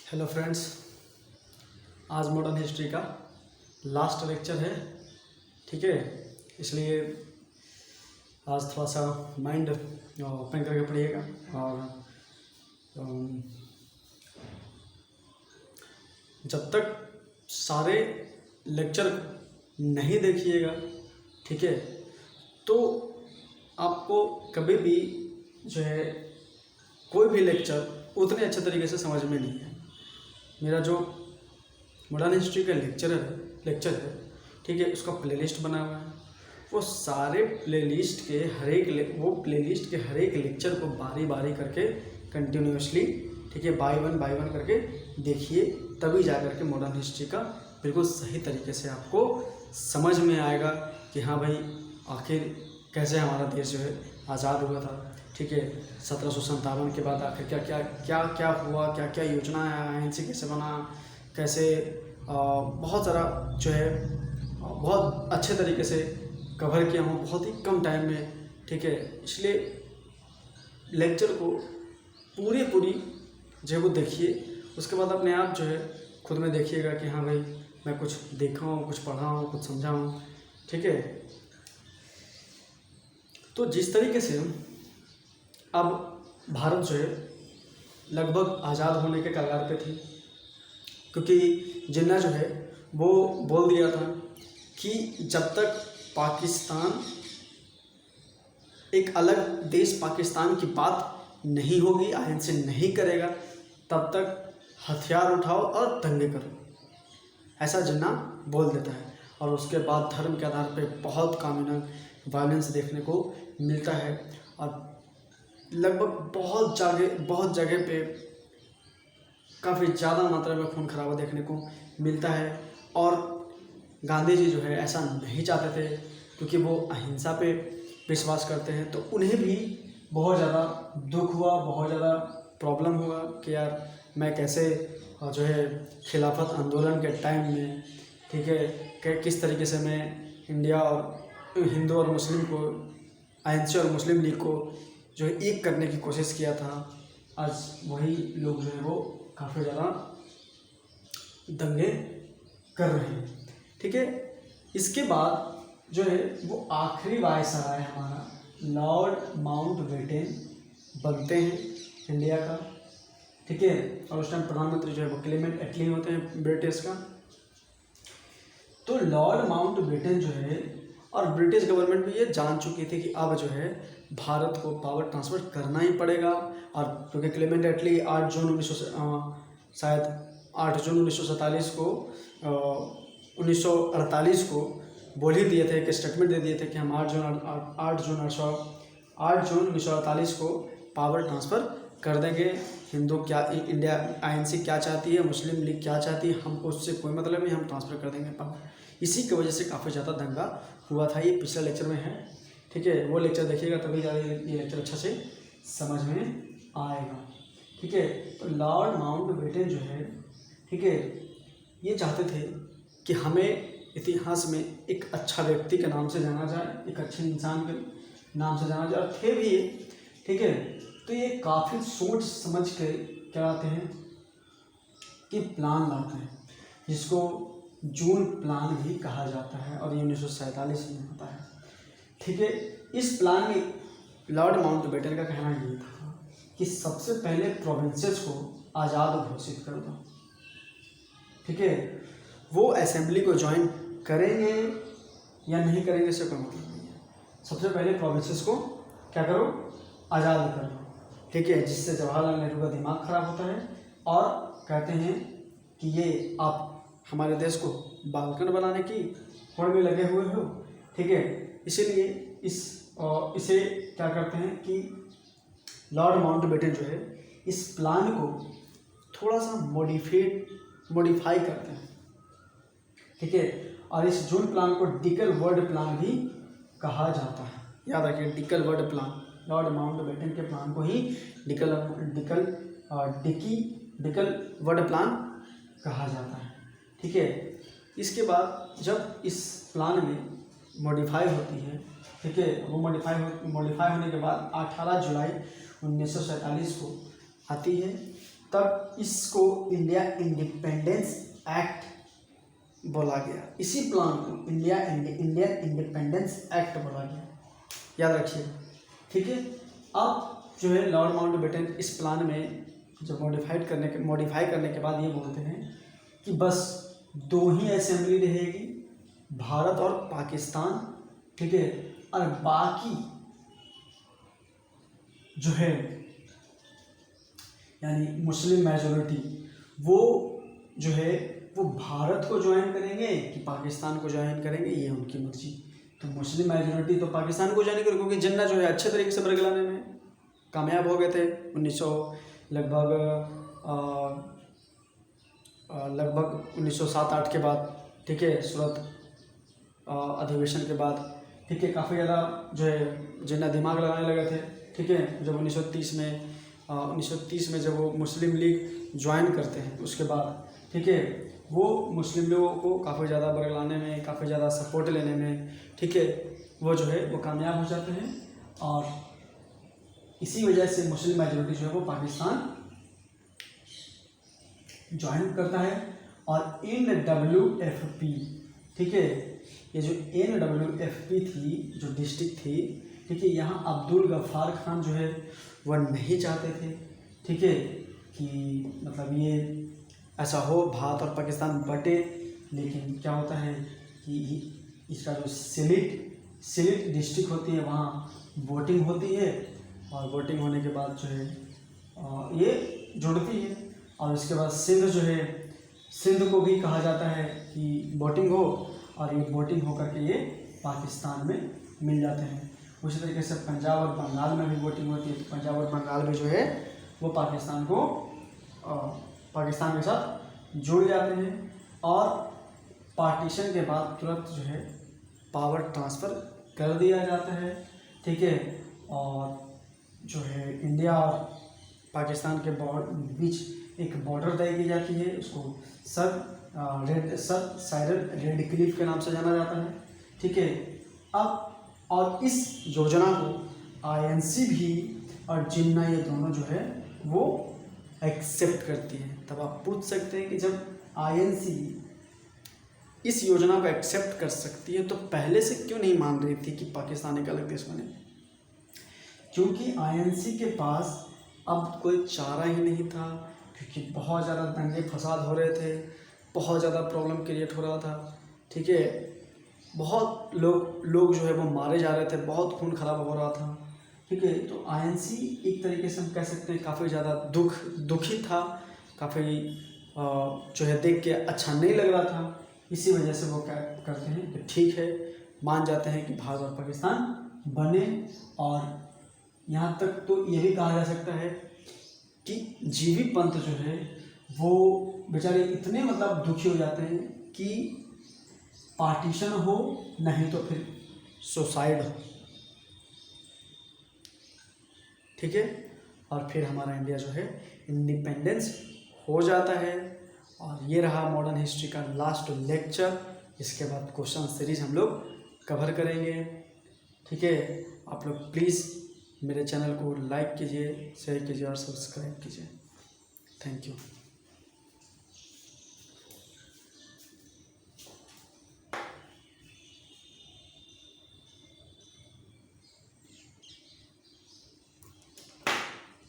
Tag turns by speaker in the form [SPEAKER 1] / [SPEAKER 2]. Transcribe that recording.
[SPEAKER 1] Hello friends, आज modern history का last lecture है। ठीक है, इसलिए आज थोड़ा सा माइंड ओपन करके पढ़िएगा और जब तक सारे लेक्चर नहीं देखिएगा, ठीक है, तो आपको कभी भी जो है कोई भी लेक्चर उतने अच्छे तरीके से समझ में नहीं है। मेरा जो मॉडर्न हिस्ट्री का लेक्चर है, ठीक है, उसका प्लेलिस्ट बना हुआ है। वो सारे प्लेलिस्ट के हर एक लेक्चर को बारी बारी करके कंटिन्यूसली, ठीक है, बाय वन करके देखिए, तभी जा कर के मॉडर्न हिस्ट्री का बिल्कुल सही तरीके से आपको समझ में आएगा कि हाँ भाई, आखिर कैसे हमारा देश जो है आज़ाद हुआ था। ठीक है, 1757 के बाद आखिर क्या हुआ, क्या योजना है, INC कैसे बना, कैसे बहुत सारा जो है बहुत अच्छे तरीके से कवर किया हूँ बहुत ही कम टाइम में। ठीक है, इसलिए लेक्चर को पूरी जो है वो देखिए, उसके बाद अपने आप जो है खुद में देखिएगा कि हाँ भाई, मैं कुछ देखा हूँ, कुछ पढ़ा हूँ, कुछ समझा हूँ। ठीक है, तो जिस तरीके से अब भारत जो है लगभग आज़ाद होने के कगार पे थी, क्योंकि जिन्ना जो है वो बोल दिया था कि जब तक पाकिस्तान एक अलग देश पाकिस्तान की बात नहीं होगी, INC नहीं करेगा, तब तक हथियार उठाओ और दंगे करो, ऐसा जिन्ना बोल देता है। और उसके बाद धर्म के आधार पे बहुत कम्युनल वायलेंस देखने को मिलता है और लगभग बहुत जगह पे काफ़ी ज़्यादा मात्रा में खून खराबा देखने को मिलता है। और गांधी जी जो है ऐसा नहीं चाहते थे, क्योंकि वो अहिंसा पे विश्वास करते हैं। तो उन्हें भी बहुत ज़्यादा दुख हुआ, बहुत ज़्यादा प्रॉब्लम हुआ कि यार मैं कैसे जो है खिलाफत आंदोलन के टाइम में, ठीक है, कि किस तरीके से मैं इंडिया और हिंदू और मुस्लिम को, INC और मुस्लिम लीग को जो है एक करने की कोशिश किया था। आज वही लोग जो है वो काफ़ी ज़्यादा दंगे कर रहे हैं। ठीक है, इसके बाद जो है वो आखिरी वायसराय हमारा लॉर्ड माउंटबेटन बनते हैं इंडिया का। ठीक है, और उस टाइम प्रधानमंत्री जो है वो क्लेमेंट एटली होते हैं ब्रिटिश का। तो लॉर्ड माउंटबेटन जो है, और ब्रिटिश गवर्नमेंट भी ये जान चुकी थी कि अब जो है भारत को पावर ट्रांसफ़र करना ही पड़ेगा। और क्योंकि क्लेमेंट एटली 8 जून 1947 को 1948 को बोल ही दिए थे, एक स्टेटमेंट दे दिए थे कि हम 8 जून 1948 को पावर ट्रांसफ़र कर देंगे। हिंदू क्या, इंडिया INC क्या चाहती है, मुस्लिम लीग क्या चाहती है, हमको उससे कोई मतलब नहीं, हम ट्रांसफ़र कर देंगे पावर। इसी की वजह से काफ़ी ज़्यादा दंगा हुआ था। ये पिछले लेक्चर में है, ठीक है, वो लेक्चर देखिएगा तभी ज़्यादा ये लेक्चर अच्छा से समझ में आएगा। ठीक है, तो लॉर्ड माउंटबेटन जो है, ठीक है, ये चाहते थे कि हमें इतिहास में एक अच्छा व्यक्ति के नाम से जाना जाए, एक अच्छे इंसान के नाम से जाना जाए, और थे भी ये। ठीक है, तो ये काफ़ी सोच समझ के क्या आते हैं कि प्लान लाते हैं, जिसको जून प्लान भी कहा जाता है, और ये 1947 में होता है। ठीक है, इस प्लान में लॉर्ड माउंटबेटन का कहना ये था कि सबसे पहले प्रोविंसेस को आज़ाद घोषित कर दो। ठीक है, वो असेंबली को ज्वाइन करेंगे या नहीं करेंगे इससे कोई मतलब नहीं है। सबसे पहले प्रोविंसेस को क्या करो, आज़ाद कर लो। ठीक है, जिससे जवाहरलाल नेहरू का दिमाग खराब होता है और कहते हैं कि ये आप हमारे देश को बालकन बनाने की होड़ में लगे हुए हो। ठीक है, इसीलिए इसे क्या करते हैं कि लॉर्ड माउंटबेटन जो है इस प्लान को थोड़ा सा मॉडिफाई करते हैं। ठीक है, और इस जून प्लान को डिकल वर्ड प्लान भी कहा जाता है। याद रखिए, डिकल वर्ड प्लान, लॉर्ड माउंटबेटन के प्लान को ही डिकल वर्ड प्लान कहा जाता है। ठीक है, इसके बाद जब इस प्लान में मॉडिफाई होती है, ठीक है, वो मॉडिफाई होने के बाद 18 जुलाई 1947 को आती है। तब इसको इंडिया इंडिपेंडेंस एक्ट बोला गया। इसी प्लान को इंडियन इंडिपेंडेंस एक्ट बोला गया, याद रखिए। ठीक है, अब जो है लॉर्ड माउंटबेटन इस प्लान में जब मॉडिफाई करने के बाद ये बोलते हैं कि बस 2 ही असेंबली रहेगी, भारत और पाकिस्तान, ठीक है, और बाकी जो है यानी मुस्लिम मेजॉरिटी वो जो है वो भारत को ज्वाइन करेंगे कि पाकिस्तान को ज्वाइन करेंगे, ये उनकी मर्जी। तो मुस्लिम मेजॉरिटी तो पाकिस्तान को ज्वाइन करेंगे, क्योंकि जिन्ना जो है अच्छे तरीके से बरगलाने में कामयाब हो गए थे 1907-8 के बाद। ठीक है, सूरत अधिवेशन के बाद, ठीक है, काफ़ी ज़्यादा जो है जिन्ना दिमाग लगाने लगे थे। ठीक है, जब 1930 में जब वो मुस्लिम लीग ज्वाइन करते हैं उसके बाद, ठीक है, वो मुस्लिम लोगों को काफ़ी ज़्यादा बरगलाने में, काफ़ी ज़्यादा सपोर्ट लेने में, ठीक है, वो जो है वो कामयाब हो जाते हैं। और इसी वजह से मुस्लिम मेजॉरिटी जो है वो पाकिस्तान ज्वाइन करता है। और NWFP, ठीक है, ये जो NWFP थी, जो डिस्ट्रिक्ट थी, ठीक है, यहाँ अब्दुल गफ्फार खान जो है वह नहीं चाहते थे, ठीक है, कि मतलब ये ऐसा हो, भारत और पाकिस्तान बटे। लेकिन क्या होता है कि इसका जो सिलेट डिस्ट्रिक्ट होती है वहाँ वोटिंग होती है, और वोटिंग होने के बाद जो है ये जुड़ती है। और उसके बाद सिंध को भी कहा जाता है कि वोटिंग हो, और ये वोटिंग होकर के ये पाकिस्तान में मिल जाते हैं। उसी तरीके से पंजाब और बंगाल में भी वोटिंग होती है, तो पंजाब और बंगाल में जो है वो पाकिस्तान के साथ जुड़ जाते हैं। और पार्टीशन के बाद तुरंत जो है पावर ट्रांसफ़र कर दिया जाता है। ठीक है, और जो है इंडिया और पाकिस्तान के बीच एक बॉर्डर तय की जाती है, उसको सर साइरन रेडक्लिफ के नाम से जाना जाता है। ठीक है, अब और इस योजना को INC भी और जिन्ना, ये दोनों जो है वो एक्सेप्ट करती है। तब आप पूछ सकते हैं कि जब INC इस योजना को एक्सेप्ट कर सकती है तो पहले से क्यों नहीं मान रही थी कि पाकिस्तान एक अलग देश बने? क्योंकि INC के पास अब कोई चारा ही नहीं था, क्योंकि बहुत ज़्यादा दंगे फसाद हो रहे थे, बहुत ज़्यादा प्रॉब्लम क्रिएट हो रहा था। ठीक है, बहुत लोग जो है वो मारे जा रहे थे, बहुत खून खराब हो रहा था। ठीक है, तो INC एक तरीके से हम कह सकते हैं काफ़ी ज़्यादा दुखी था, काफ़ी जो है देख के अच्छा नहीं लग रहा था। इसी वजह से वो क्या करते हैं कि ठीक है, मान जाते हैं कि भारत और पाकिस्तान बने। और यहाँ तक तो ये भी कहा जा सकता है कि जीवी पंत जो है वो बेचारे इतने मतलब दुखी हो जाते हैं कि पार्टीशन हो, नहीं तो फिर सुसाइड हो। ठीक है, और फिर हमारा इंडिया जो है इंडिपेंडेंस हो जाता है। और ये रहा मॉडर्न हिस्ट्री का लास्ट लेक्चर। इसके बाद क्वेश्चन सीरीज हम लोग कवर करेंगे। ठीक है, आप लोग प्लीज़ मेरे चैनल को लाइक कीजिए, शेयर कीजिए और सब्सक्राइब कीजिए। Thank you.